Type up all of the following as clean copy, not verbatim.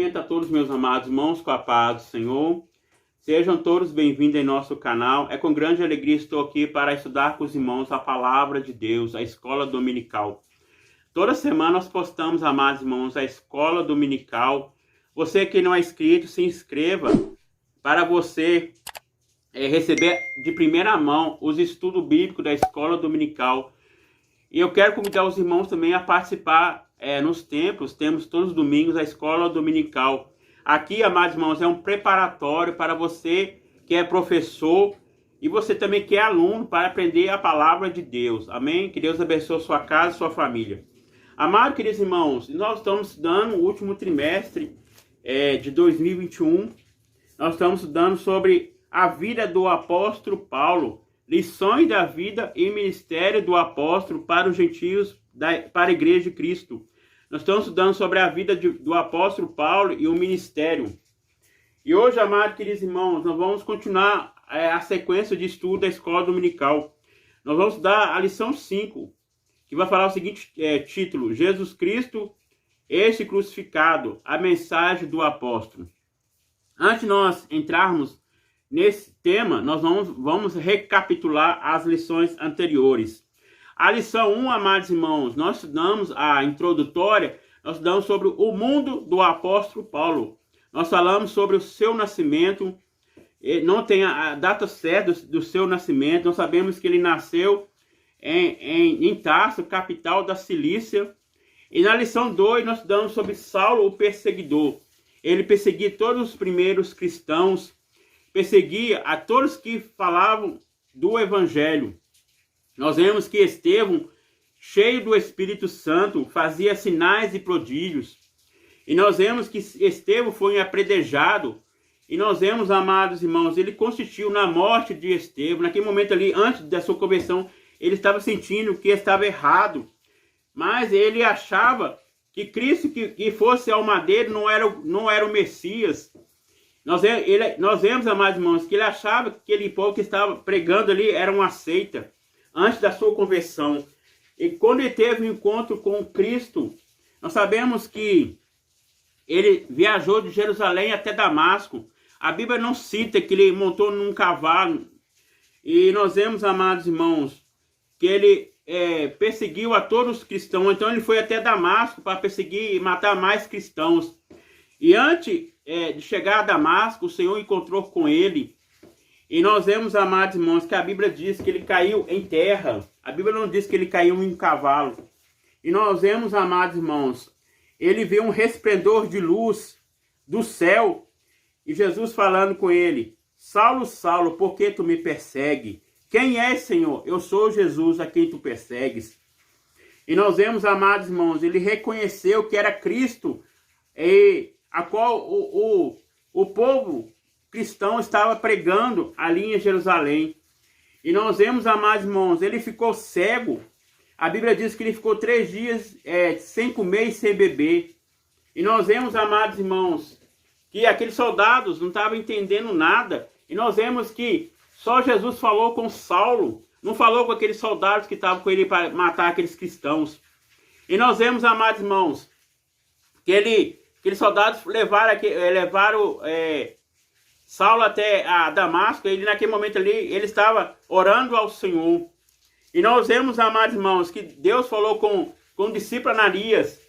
cumprimento a todos meus amados irmãos com a paz do Senhor. Sejam todos bem-vindos em nosso canal. É com grande alegria que estou aqui para estudar com os irmãos a palavra de Deus, a escola dominical. Toda semana nós postamos, amados irmãos, a escola dominical. Você que não é inscrito, se inscreva para você receber de primeira mão os estudos bíblicos da escola dominical. E eu quero convidar os irmãos também a participar nos templos. Temos todos os domingos a escola dominical. Aqui, amados irmãos, é um preparatório para você que é professor e você também que é aluno para aprender a palavra de Deus. Amém? Que Deus abençoe sua casa e sua família. Amados, queridos irmãos, nós estamos estudando o último trimestre de 2021. Nós estamos estudando sobre a vida do apóstolo Paulo. Lições da vida e ministério do apóstolo para os gentios, para a igreja de Cristo. Nós estamos estudando sobre a vida do apóstolo Paulo e o ministério. E hoje, amados queridos irmãos, nós vamos continuar a sequência de estudo da escola dominical. Nós vamos estudar a lição 5, que vai falar o seguinte título: Jesus Cristo, este crucificado, a mensagem do apóstolo. Antes de nós entrarmos nesse tema, nós vamos recapitular as lições anteriores. A lição 1, amados irmãos, nós estudamos a introdutória, nós estudamos sobre o mundo do apóstolo Paulo. Nós falamos sobre o seu nascimento, não tem a data certa do seu nascimento, nós sabemos que ele nasceu em Tarso, capital da Cilícia. E na lição 2, nós estudamos sobre Saulo, o perseguidor. Ele perseguia todos os primeiros cristãos, perseguia a todos que falavam do evangelho. Nós vemos que Estevão, cheio do Espírito Santo, fazia sinais e prodígios. E nós vemos que Estevão foi apedrejado. E nós vemos, amados irmãos, ele consistiu na morte de Estevão. Naquele momento ali, antes da sua conversão, ele estava sentindo que estava errado. Mas ele achava que Cristo que fosse ao madeiro não era o Messias. Nós vemos, amados irmãos, que ele achava que aquele povo que estava pregando ali era uma seita, antes da sua conversão. E quando ele teve um encontro com Cristo, nós sabemos que ele viajou de Jerusalém até Damasco. A Bíblia não cita que ele montou num cavalo. E nós vemos, amados irmãos, que ele perseguiu a todos os cristãos. Então ele foi até Damasco para perseguir e matar mais cristãos. E antes de chegar a Damasco, o Senhor encontrou com ele. E nós vemos, amados irmãos, que a Bíblia diz que ele caiu em terra. A Bíblia não diz que ele caiu em um cavalo. E nós vemos, amados irmãos, ele viu um resplendor de luz do céu. E Jesus falando com ele: Saulo, Saulo, por que tu me persegue? Quem és, Senhor? Eu sou Jesus a quem tu persegues. E nós vemos, amados irmãos, ele reconheceu que era Cristo, a qual o povo cristão estava pregando ali em Jerusalém. E nós vemos, amados irmãos, ele ficou cego. A Bíblia diz que ele ficou 3 dias sem comer e sem beber. E nós vemos, amados irmãos, que aqueles soldados não estavam entendendo nada. E nós vemos que só Jesus falou com Saulo, não falou com aqueles soldados que estavam com ele para matar aqueles cristãos. E nós vemos, amados irmãos, que aqueles soldados levaram Saulo até a Damasco. Ele naquele momento ali, ele estava orando ao Senhor. E nós vemos, amados irmãos, que Deus falou com o discípulo Ananias.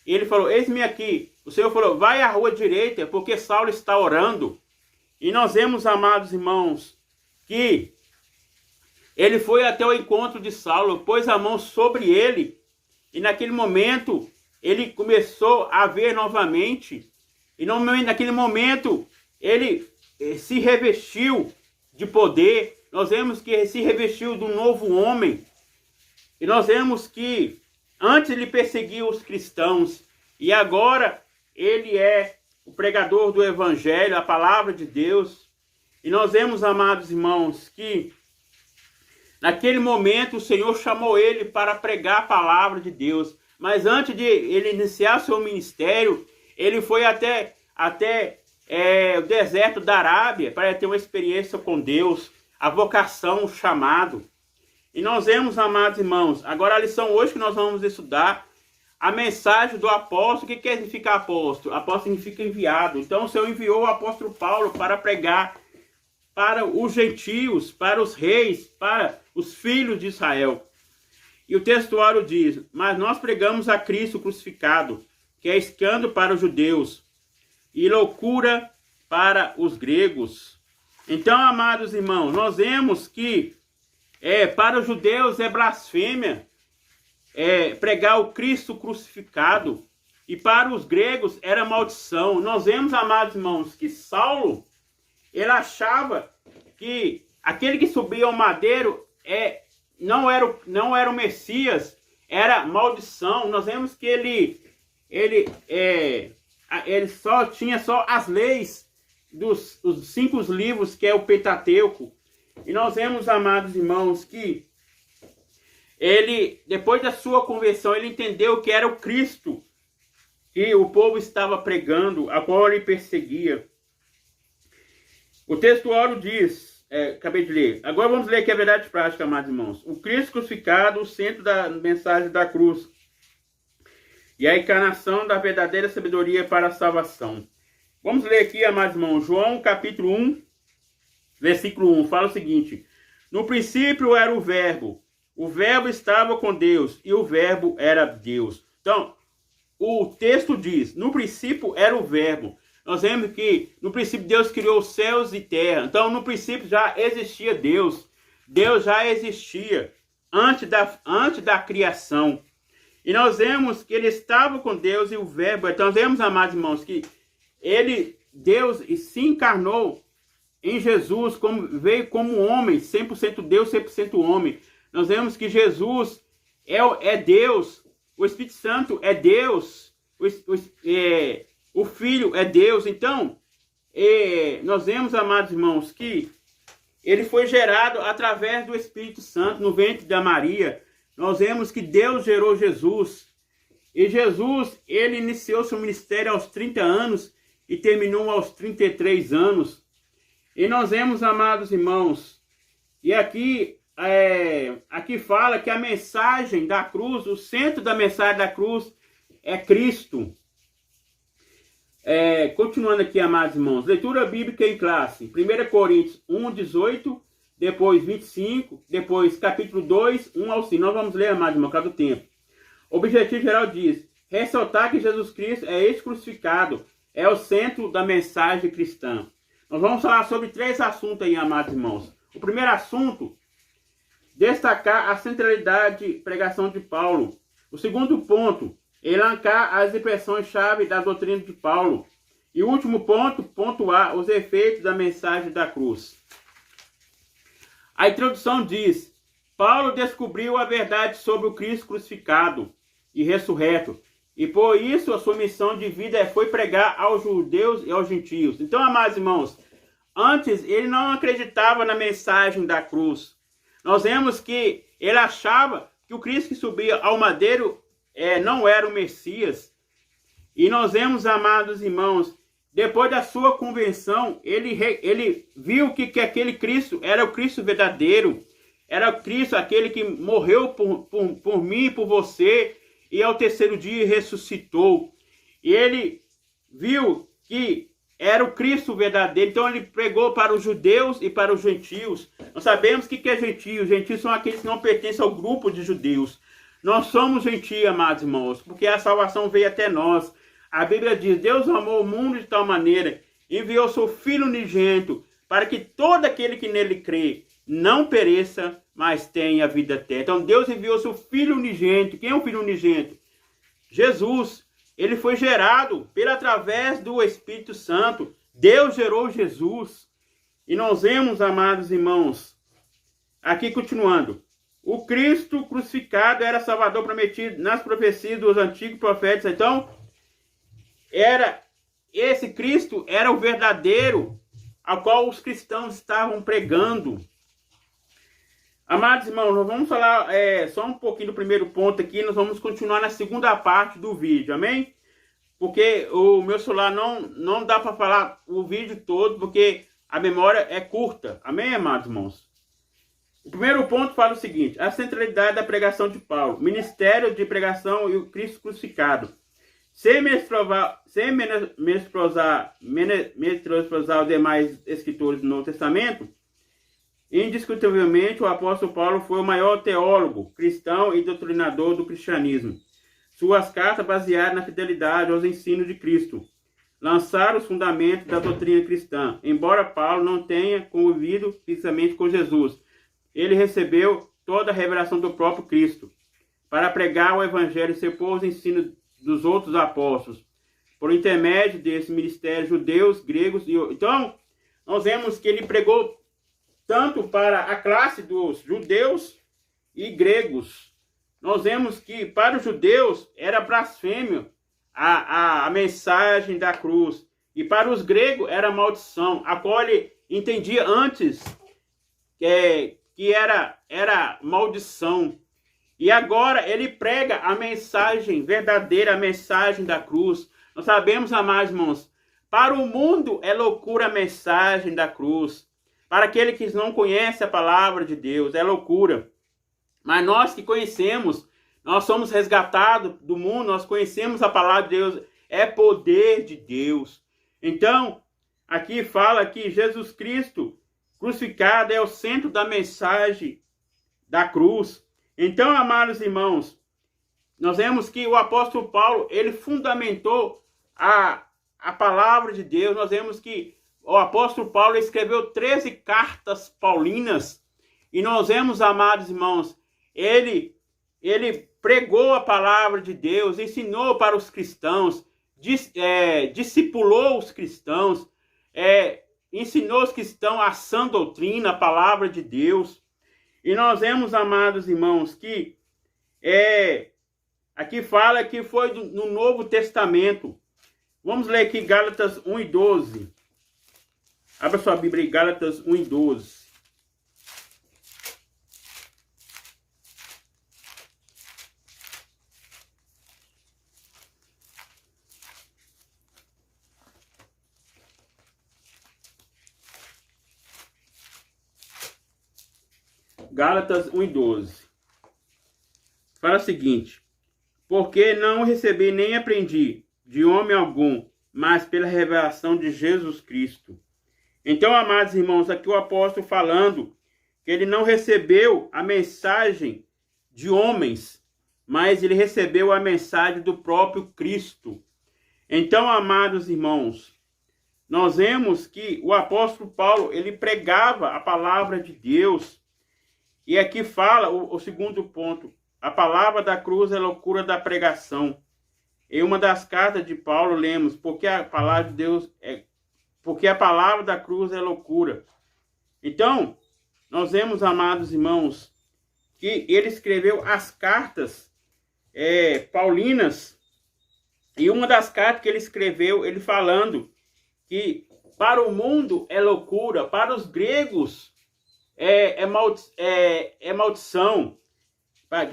Ele falou: eis-me aqui. O Senhor falou: vai à rua direita, porque Saulo está orando. E nós vemos, amados irmãos, que ele foi até o encontro de Saulo, pôs a mão sobre ele. E naquele momento, ele começou a ver novamente. E naquele momento, ele se revestiu de poder. Nós vemos que ele se revestiu de um novo homem. E nós vemos que antes ele perseguia os cristãos. E agora ele é o pregador do evangelho, a palavra de Deus. E nós vemos, amados irmãos, que naquele momento o Senhor chamou ele para pregar a palavra de Deus. Mas antes de ele iniciar seu ministério, ele foi até o deserto da Arábia para ter uma experiência com Deus, a vocação, o chamado. E nós vemos, amados irmãos, agora a lição hoje que nós vamos estudar, a mensagem do apóstolo. O que quer significar apóstolo? Apóstolo significa enviado. Então o Senhor enviou o apóstolo Paulo para pregar para os gentios, para os reis, para os filhos de Israel. E o textuário diz: mas nós pregamos a Cristo crucificado, que é escândalo para os judeus e loucura para os gregos. Então, amados irmãos, nós vemos que para os judeus é blasfêmia pregar o Cristo crucificado, e para os gregos era maldição. Nós vemos, amados irmãos, que Saulo, ele achava que aquele que subia ao madeiro não era o Messias, era maldição. Nós vemos que ele só tinha as leis os 5 livros, que é o Pentateuco. E nós vemos, amados irmãos, que ele, depois da sua conversão, ele entendeu que era o Cristo que o povo estava pregando, a qual ele perseguia. O textuário diz, acabei de ler, agora vamos ler aqui a verdade prática, amados irmãos. O Cristo crucificado, o centro da mensagem da cruz, e a encarnação da verdadeira sabedoria para a salvação. Vamos ler aqui, amados irmãos, João capítulo 1, versículo 1, fala o seguinte: no princípio era o verbo estava com Deus, e o verbo era Deus. Então, o texto diz, no princípio era o verbo. Nós vemos que no princípio Deus criou os céus e terra. Então, no princípio já existia Deus. Deus já existia antes da criação. E nós vemos que ele estava com Deus e o verbo. Então, nós vemos, amados irmãos, que Deus se encarnou em Jesus, veio como homem, 100% Deus, 100% homem. Nós vemos que Jesus é Deus, o Espírito Santo é Deus, o Filho é Deus. Então, nós vemos, amados irmãos, que ele foi gerado através do Espírito Santo no ventre da Maria. Nós vemos que Deus gerou Jesus. E Jesus, ele iniciou seu ministério aos 30 anos e terminou aos 33 anos. E nós vemos, amados irmãos, e aqui fala que a mensagem da cruz, o centro da mensagem da cruz é Cristo. Continuando aqui, amados irmãos, leitura bíblica em classe. 1 Coríntios 1, 18, depois 25, depois capítulo 2, 1 ao 5. Nós vamos ler, amados irmãos, por causa do tempo. O objetivo geral diz: ressaltar que Jesus Cristo é este crucificado, é o centro da mensagem cristã. Nós vamos falar sobre 3 assuntos aí, amados irmãos. O primeiro assunto, destacar a centralidade de pregação de Paulo. O segundo ponto, elencar as impressões-chave da doutrina de Paulo. E o último ponto, pontuar os efeitos da mensagem da cruz. A introdução diz: Paulo descobriu a verdade sobre o Cristo crucificado e ressurreto, e por isso a sua missão de vida foi pregar aos judeus e aos gentios. Então, amados irmãos, antes ele não acreditava na mensagem da cruz. Nós vemos que ele achava que o Cristo que subia ao madeiro não era o Messias. E nós vemos, amados irmãos, depois da sua conversão, ele viu que aquele Cristo era o Cristo verdadeiro. Era o Cristo, aquele que morreu por mim e por você, e ao terceiro dia ressuscitou. E ele viu que era o Cristo verdadeiro. Então ele pregou para os judeus e para os gentios. Nós sabemos o que é gentio. Gentios são aqueles que não pertencem ao grupo de judeus. Nós somos gentios, amados irmãos, porque a salvação veio até nós. A Bíblia diz: Deus amou o mundo de tal maneira, enviou seu Filho unigênito, para que todo aquele que nele crê não pereça, mas tenha vida eterna. Então Deus enviou seu Filho unigênito. Quem é o Filho unigênito? Jesus. Ele foi gerado através do Espírito Santo. Deus gerou Jesus. E nós vemos, amados irmãos, aqui continuando: o Cristo crucificado era Salvador prometido nas profecias dos antigos profetas. Então, esse Cristo era o verdadeiro, ao qual os cristãos estavam pregando. Amados irmãos, nós vamos falar só um pouquinho do primeiro ponto aqui. Nós vamos continuar na segunda parte do vídeo, amém? Porque o meu celular não dá para falar o vídeo todo, porque a memória é curta. Amém, amados irmãos? O primeiro ponto fala o seguinte: a centralidade da pregação de Paulo, ministério de pregação e o Cristo crucificado. Sem menosprezar os demais escritores do Novo Testamento, indiscutivelmente o apóstolo Paulo foi o maior teólogo, cristão e doutrinador do cristianismo. Suas cartas baseadas na fidelidade aos ensinos de Cristo lançaram os fundamentos da doutrina cristã. Embora Paulo não tenha convivido fisicamente com Jesus, ele recebeu toda a revelação do próprio Cristo para pregar o evangelho e se pôr os ensinos dos outros apóstolos, por intermédio desse ministério, judeus, gregos e... Então, nós vemos que ele pregou tanto para a classe dos judeus e gregos. Nós vemos que para os judeus era blasfêmio a mensagem da cruz, e para os gregos era maldição, a qual ele entendia antes que era maldição. E agora ele prega a mensagem verdadeira, a mensagem da cruz. Nós sabemos, amados irmãos, para o mundo é loucura a mensagem da cruz. Para aquele que não conhece a palavra de Deus, é loucura. Mas nós que conhecemos, nós somos resgatados do mundo, nós conhecemos a palavra de Deus, é poder de Deus. Então, aqui fala que Jesus Cristo crucificado é o centro da mensagem da cruz. Então, amados irmãos, nós vemos que o apóstolo Paulo, ele fundamentou a palavra de Deus. Nós vemos que o apóstolo Paulo escreveu 13 cartas paulinas. E nós vemos, amados irmãos, ele pregou a palavra de Deus, ensinou para os cristãos, discipulou os cristãos, ensinou os cristãos a sã doutrina, a palavra de Deus. E nós vemos, amados irmãos, que aqui fala que foi no Novo Testamento. Vamos ler aqui Gálatas 1:12. Abra sua Bíblia aí, Gálatas 1:12. Gálatas 1:12. Fala o seguinte: porque não recebi nem aprendi de homem algum, mas pela revelação de Jesus Cristo. Então, amados irmãos, aqui o apóstolo falando que ele não recebeu a mensagem de homens, mas ele recebeu a mensagem do próprio Cristo. Então, amados irmãos, nós vemos que o apóstolo Paulo, ele pregava a palavra de Deus. E aqui fala o segundo ponto: a palavra da cruz é loucura da pregação. Em uma das cartas de Paulo lemos: porque a palavra de Deus porque a palavra da cruz é loucura. Então, nós vemos, amados irmãos, que ele escreveu as cartas paulinas. E uma das cartas que ele escreveu, ele falando que para o mundo é loucura, para os gregos é maldição.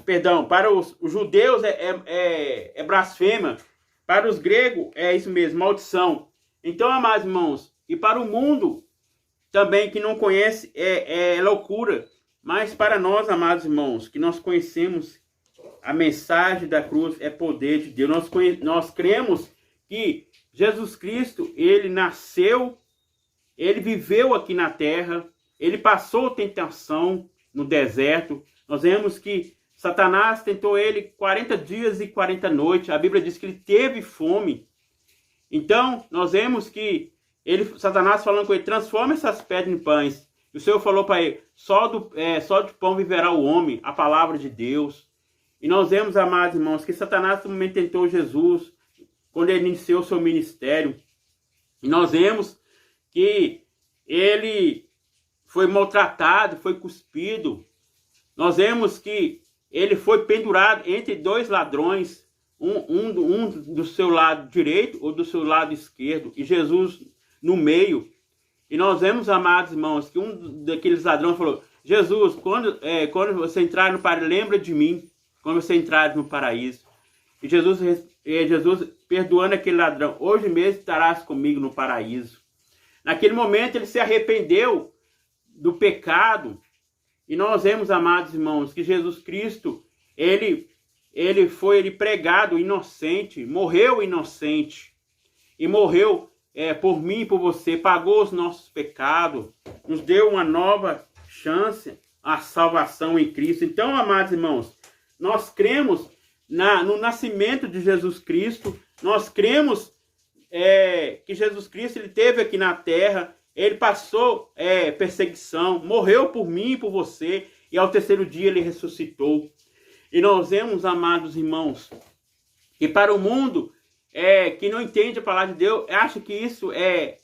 Perdão, para os judeus é blasfema, para os gregos é isso mesmo, maldição. Então, amados irmãos, e para o mundo também que não conhece é loucura, mas para nós, amados irmãos, que nós conhecemos a mensagem da cruz, é poder de Deus. Nós cremos que Jesus Cristo, ele nasceu, ele viveu aqui na terra, ele passou tentação no deserto. Nós vemos que Satanás tentou ele 40 dias e 40 noites. A Bíblia diz que ele teve fome. Então, nós vemos que Satanás falando com ele: transforma essas pedras em pães. E o Senhor falou para ele: só de pão viverá o homem, a palavra de Deus. E nós vemos, amados irmãos, que Satanás também tentou Jesus quando ele iniciou seu ministério. E nós vemos que ele foi maltratado, foi cuspido. Nós vemos que ele foi pendurado entre dois ladrões, um do seu lado direito ou do seu lado esquerdo, e Jesus no meio. E nós vemos, amados irmãos, que um daqueles ladrões falou: Jesus, quando você entrar no paraíso, lembra de mim, quando você entrar no paraíso. E Jesus perdoando aquele ladrão: hoje mesmo estarás comigo no paraíso. Naquele momento ele se arrependeu do pecado E nós vemos, amados irmãos, que Jesus Cristo, ele foi pregado inocente, morreu inocente. E morreu por mim e por você, pagou os nossos pecados, nos deu uma nova chance, a salvação em Cristo. Então, amados irmãos, nós cremos no nascimento de Jesus Cristo, nós cremos que Jesus Cristo ele esteve aqui na terra, ele passou perseguição, morreu por mim e por você, e ao terceiro dia ele ressuscitou. E nós vemos, amados irmãos, que para o mundo que não entende a palavra de Deus, acha que isso é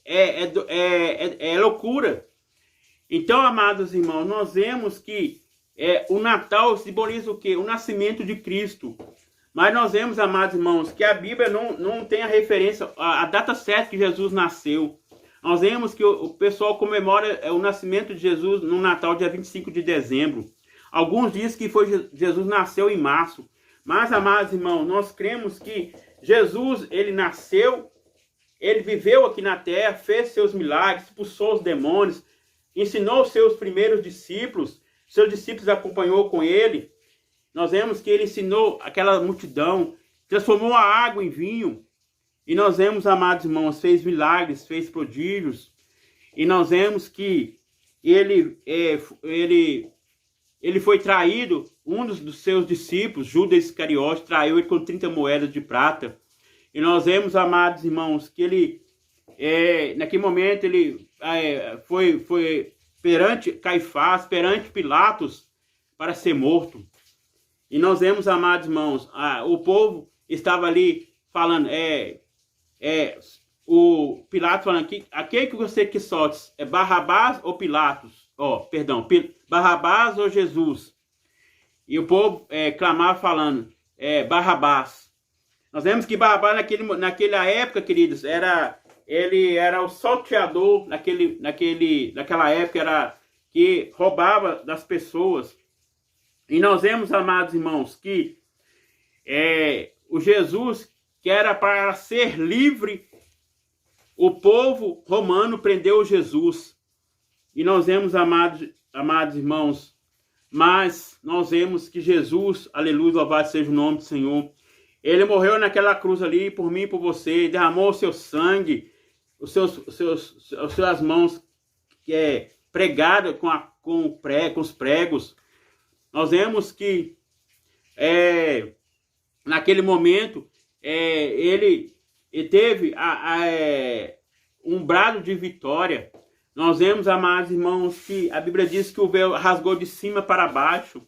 loucura. Então, amados irmãos, nós vemos que o Natal simboliza o quê? O nascimento de Cristo. Mas nós vemos, amados irmãos, que a Bíblia não tem a referência, a data certa que Jesus nasceu. Nós vemos que o pessoal comemora o nascimento de Jesus no Natal, dia 25 de dezembro. Alguns dizem que Jesus nasceu em março. Mas, amados irmãos, nós cremos que Jesus, ele nasceu, ele viveu aqui na terra, fez seus milagres, expulsou os demônios, ensinou os seus primeiros discípulos, seus discípulos acompanhou com ele. Nós vemos que ele ensinou aquela multidão, transformou a água em vinho. E nós vemos, amados irmãos, fez milagres, fez prodígios. E nós vemos que ele foi traído, um dos seus discípulos, Judas Iscariote, traiu ele com 30 moedas de prata. E nós vemos, amados irmãos, que ele, naquele momento, ele foi perante Caifás, perante Pilatos, para ser morto. E nós vemos, amados irmãos, o povo estava ali falando, o Pilatos falando aqui, aquele que você que solte, é Barrabás ou Pilatos? Barrabás ou Jesus? E o povo clamava falando, Barrabás. Nós vemos que Barrabás naquela época, queridos, ele era o salteador naquela época, que roubava das pessoas. E nós vemos, amados irmãos, que o Jesus, que era para ser livre, o povo romano prendeu Jesus. E nós vemos, amados irmãos, mas nós vemos que Jesus, aleluia, louvado seja o nome do Senhor, ele morreu naquela cruz ali por mim e por você, derramou o seu sangue, as suas mãos pregadas com os pregos. Nós vemos que naquele momento ele teve um brado de vitória. Nós vemos, amados irmãos, que a Bíblia diz que o véu rasgou de cima para baixo.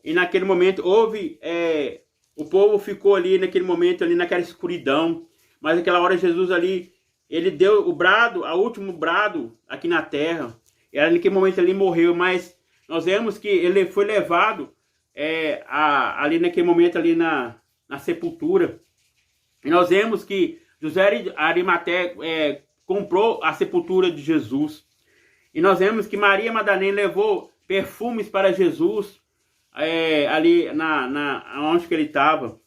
E naquele momento houve... o povo ficou ali, naquele momento, ali naquela escuridão. Mas naquela hora Jesus ali, ele deu o brado, o último brado aqui na terra. E naquele momento ele morreu. Mas nós vemos que ele foi levado ali naquele momento, ali na sepultura. E nós vemos que José de Arimateia comprou a sepultura de Jesus. E nós vemos que Maria Madalena levou perfumes para Jesus ali onde que ele estava.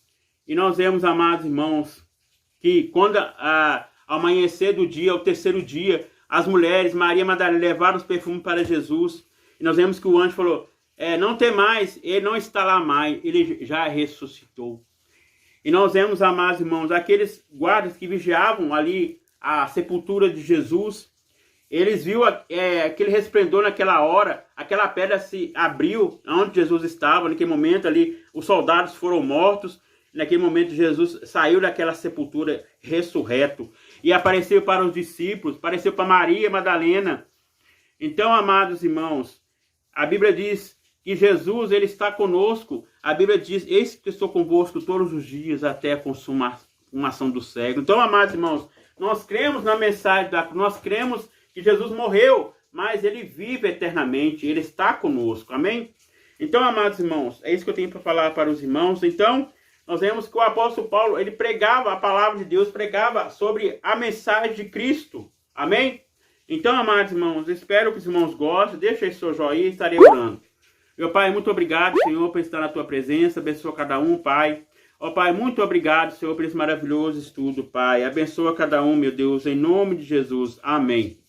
E nós vemos, amados irmãos, que quando ao amanhecer do dia, ao terceiro dia, as mulheres, Maria Madalena, levaram os perfumes para Jesus. E nós vemos que o anjo falou, não tem mais, ele não está lá mais, ele já ressuscitou. E nós vemos, amados irmãos, aqueles guardas que vigiavam ali a sepultura de Jesus, eles viram aquele resplendor naquela hora, aquela pedra se abriu onde Jesus estava, naquele momento ali, os soldados foram mortos, naquele momento Jesus saiu daquela sepultura ressurreto, e apareceu para os discípulos, apareceu para Maria Madalena. Então, amados irmãos, a Bíblia diz que Jesus, ele está conosco. A Bíblia diz, eis que estou convosco todos os dias até a consumação do século. Então, amados irmãos, nós cremos na mensagem nós cremos que Jesus morreu, mas ele vive eternamente, ele está conosco, amém? Então, amados irmãos, é isso que eu tenho para falar para os irmãos. Então, nós vemos que o apóstolo Paulo, ele pregava a palavra de Deus, pregava sobre a mensagem de Cristo, amém? Então, amados irmãos, espero que os irmãos gostem, deixa aí seu joinha e estarei orando. Meu Pai, muito obrigado, Senhor, por estar na tua presença, abençoa cada um, Pai. Ó Pai, muito obrigado, Senhor, por esse maravilhoso estudo, Pai. Abençoa cada um, meu Deus, em nome de Jesus. Amém.